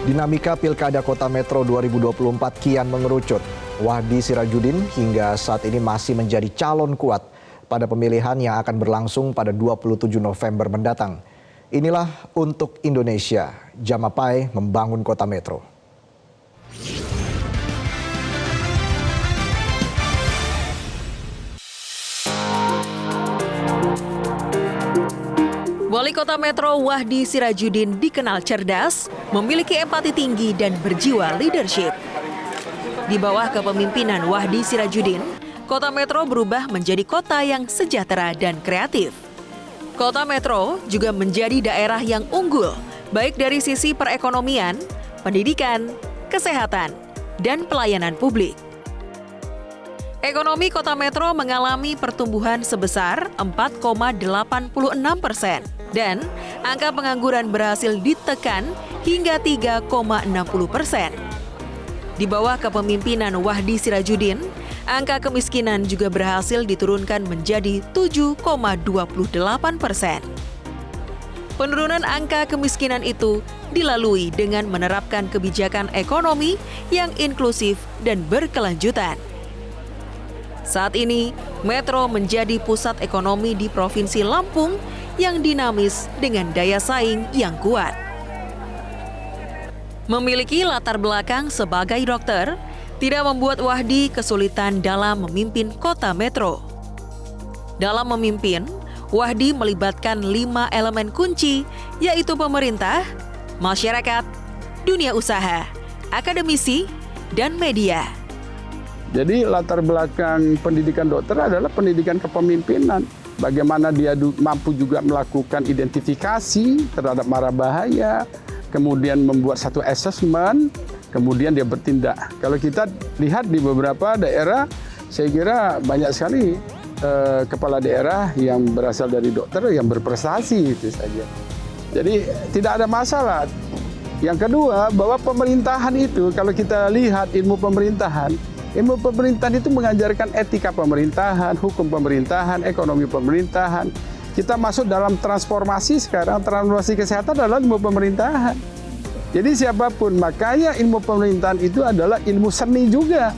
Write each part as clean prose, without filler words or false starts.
Dinamika Pilkada Kota Metro 2024 kian mengerucut. Wahdi Sirajudin hingga saat ini masih menjadi calon kuat pada pemilihan yang akan berlangsung pada 27 November mendatang. Inilah untuk Indonesia, Jamapai membangun Kota Metro. Wali Kota Metro Wahdi Sirajudin dikenal cerdas, memiliki empati tinggi dan berjiwa leadership. Di bawah kepemimpinan Wahdi Sirajudin, Kota Metro berubah menjadi kota yang sejahtera dan kreatif. Kota Metro juga menjadi daerah yang unggul, baik dari sisi perekonomian, pendidikan, kesehatan, dan pelayanan publik. Ekonomi Kota Metro mengalami pertumbuhan sebesar 4,86%. Dan angka pengangguran berhasil ditekan hingga 3,60%. Di bawah kepemimpinan Wahdi Sirajudin, angka kemiskinan juga berhasil diturunkan menjadi 7,28%. Penurunan angka kemiskinan itu dilalui dengan menerapkan kebijakan ekonomi yang inklusif dan berkelanjutan. Saat ini, Metro menjadi pusat ekonomi di Provinsi Lampung yang dinamis dengan daya saing yang kuat. Memiliki latar belakang sebagai dokter, tidak membuat Wahdi kesulitan dalam memimpin Kota Metro. Dalam memimpin, Wahdi melibatkan 5 elemen kunci, yaitu pemerintah, masyarakat, dunia usaha, akademisi, dan media. Jadi latar belakang pendidikan dokter adalah pendidikan kepemimpinan. Bagaimana dia mampu juga melakukan identifikasi terhadap mara bahaya, kemudian membuat satu assessment, kemudian dia bertindak. Kalau kita lihat di beberapa daerah, saya kira banyak sekali kepala daerah yang berasal dari dokter yang berprestasi itu saja. Jadi tidak ada masalah. Yang kedua, bahwa pemerintahan itu, kalau kita lihat ilmu pemerintahan itu mengajarkan etika pemerintahan, hukum pemerintahan, ekonomi pemerintahan. Kita masuk dalam transformasi sekarang, transformasi kesehatan adalah ilmu pemerintahan. Jadi siapapun, makanya ilmu pemerintahan itu adalah ilmu seni juga.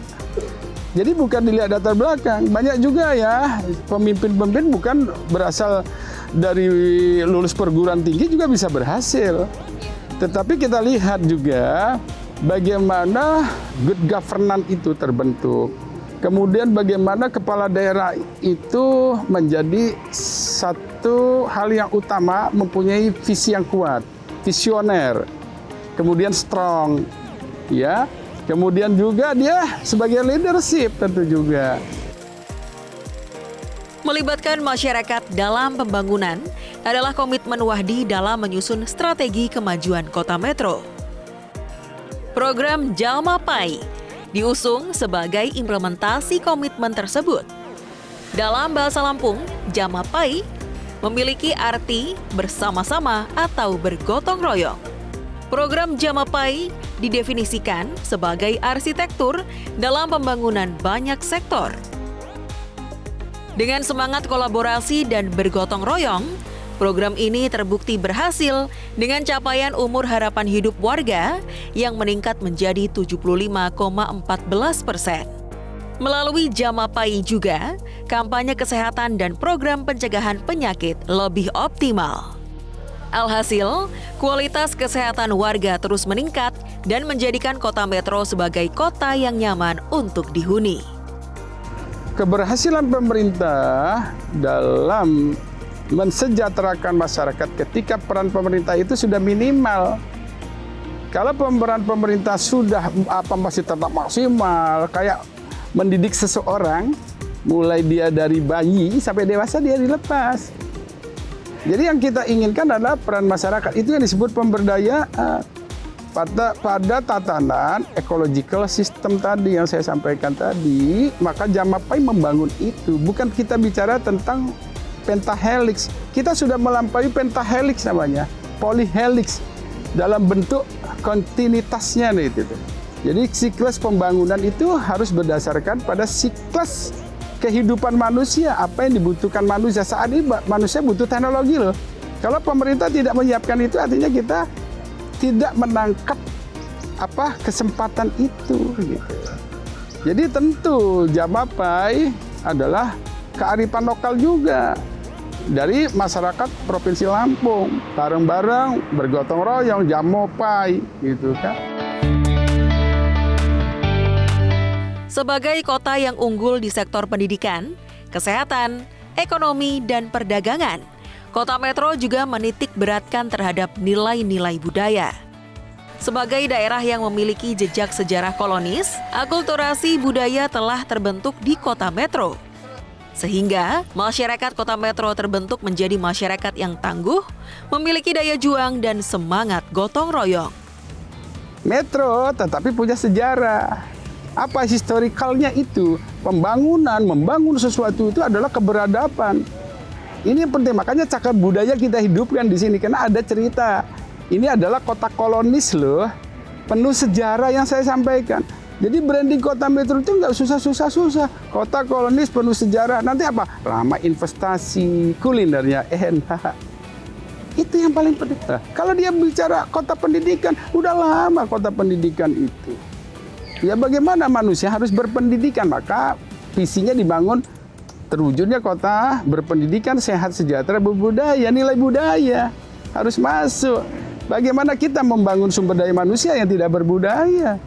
Jadi bukan dilihat latar belakang. Banyak juga ya pemimpin-pemimpin bukan berasal dari lulus perguruan tinggi juga bisa berhasil. Tetapi kita lihat juga bagaimana good governance itu terbentuk. Kemudian bagaimana kepala daerah itu menjadi satu hal yang utama, mempunyai visi yang kuat, visioner, kemudian strong, ya. Kemudian juga dia sebagai leadership tentu juga. Melibatkan masyarakat dalam pembangunan adalah komitmen Wahdi dalam menyusun strategi kemajuan Kota Metro. Program Jamapai diusung sebagai implementasi komitmen tersebut. Dalam bahasa Lampung, Jamapai memiliki arti bersama-sama atau bergotong royong. Program Jamapai didefinisikan sebagai arsitektur dalam pembangunan banyak sektor. Dengan semangat kolaborasi dan bergotong royong, program ini terbukti berhasil dengan capaian umur harapan hidup warga yang meningkat menjadi 75,14%. Melalui Jamapai juga, kampanye kesehatan dan program pencegahan penyakit lebih optimal. Alhasil, kualitas kesehatan warga terus meningkat dan menjadikan Kota Metro sebagai kota yang nyaman untuk dihuni. Keberhasilan pemerintah dalam mensejahterakan masyarakat ketika peran pemerintah itu sudah minimal. Kalau peran pemerintah sudah masih tetap maksimal, kayak mendidik seseorang, mulai dia dari bayi sampai dewasa dia dilepas. Jadi yang kita inginkan adalah peran masyarakat, itu yang disebut pemberdayaan. Pada tatanan ecological system tadi yang saya sampaikan tadi, maka Jamapai membangun itu. Bukan kita bicara tentang pentahelix. Kita sudah melampaui pentahelix namanya, polyhelix dalam bentuk kontinuitasnya itu. Jadi siklus pembangunan itu harus berdasarkan pada siklus kehidupan manusia, apa yang dibutuhkan manusia. Saat ini manusia butuh teknologi loh. Kalau pemerintah tidak menyiapkan itu, artinya kita tidak menangkap kesempatan itu gitu. Jadi tentu Jamapai adalah kearifan lokal juga dari masyarakat Provinsi Lampung, bareng-bareng bergotong royong Jamapai gitu kan. Sebagai kota yang unggul di sektor pendidikan, kesehatan, ekonomi, dan perdagangan, Kota Metro juga menitik beratkan terhadap nilai-nilai budaya. Sebagai daerah yang memiliki jejak sejarah kolonis, akulturasi budaya telah terbentuk di Kota Metro. Sehingga masyarakat Kota Metro terbentuk menjadi masyarakat yang tangguh, memiliki daya juang dan semangat gotong royong. Metro tetapi punya sejarah. Apa historikalnya itu? Membangun sesuatu itu adalah keberadaban. Ini penting, makanya cagar budaya kita hidupkan di sini karena ada cerita. Ini adalah kota kolonis loh, penuh sejarah yang saya sampaikan. Jadi branding Kota Metro itu nggak susah-susah. Kota kolonis penuh sejarah. Nanti apa? Ramah investasi, kulinernya enak. Itu yang paling penting. Nah, kalau dia bicara kota pendidikan, udah lama kota pendidikan itu. Ya bagaimana manusia harus berpendidikan, maka visinya dibangun terwujudnya kota berpendidikan, sehat, sejahtera, berbudaya, nilai budaya harus masuk. Bagaimana kita membangun sumber daya manusia yang tidak berbudaya?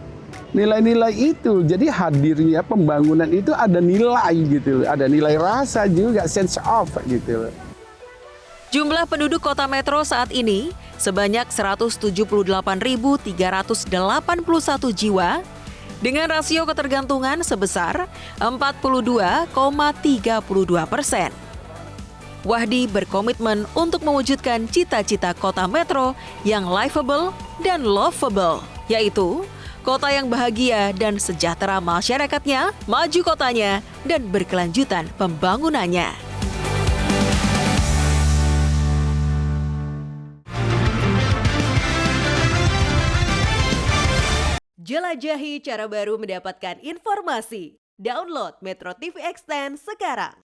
Nilai-nilai itu, jadi hadirnya pembangunan itu ada nilai gitu, ada nilai rasa juga, sense of gitu. Jumlah penduduk Kota Metro saat ini sebanyak 178.381 jiwa dengan rasio ketergantungan sebesar 42,32%. Wahdi berkomitmen untuk mewujudkan cita-cita Kota Metro yang livable dan lovable, yaitu kota yang bahagia dan sejahtera masyarakatnya, maju kotanya, dan berkelanjutan pembangunannya. Jelajahi cara baru mendapatkan informasi. Download Metro TV Extend sekarang.